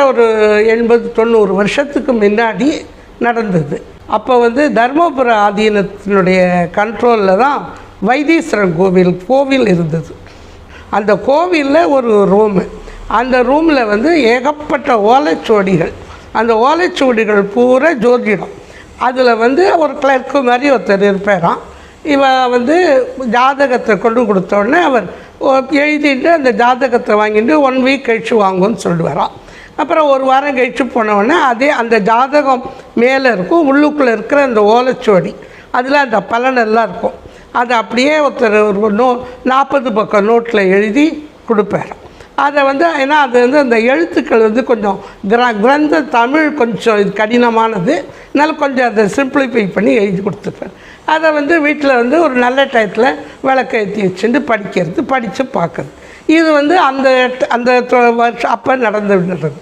ஒரு 80-90 வருஷத்துக்கு முன்னாடி நடந்தது. அப்போ தர்மபுர ஆதீனத்தினுடைய கண்ட்ரோலில் தான் வைத்தீஸ்வரன் கோவில் இருந்தது. அந்த கோவிலில் ஒரு ரூமு, அந்த ரூமில் ஏகப்பட்ட ஓலைச்சுவடிகள், அந்த ஓலைச்சுவடிகள் பூரா ஜோதிடம். அதில் ஒரு கிளர்க்கு மாதிரி ஒருத்தர் இருப்பாராம். இவன் ஜாதகத்தை கொண்டு கொடுத்தோடனே அவர் எழுதிட்டு அந்த ஜாதகத்தை வாங்கிட்டு 1 வீக் கழிச்சு வாங்குன்னு சொல்லுவாராம். அப்புறம் 1 வாரம் கழிச்சு போனவுடனே அதே அந்த ஜாதகம் மேலே இருக்கும், உள்ளுக்குள்ளே இருக்கிற அந்த ஓலைச்சுவடி அதில் அந்த பலனெல்லாம் இருக்கும். அதை அப்படியே ஒருத்தர் ஒரு 40 பக்கம் நோட்டில் எழுதி கொடுப்பார். அதை ஏன்னா அது அந்த எழுத்துக்கள் கொஞ்சம் கிரந்த தமிழ் கொஞ்சம் இது கடினமானது, அதனால் கொஞ்சம் அதை சிம்பிளிஃபை பண்ணி எழுதி கொடுத்துருப்பேன். அதை வீட்டில் ஒரு நல்ல டயத்தில் விளக்கேற்றி வச்சுட்டு படித்து பார்க்குறது. இது அந்த வருஷம் அப்போ நடந்துவிடுறது.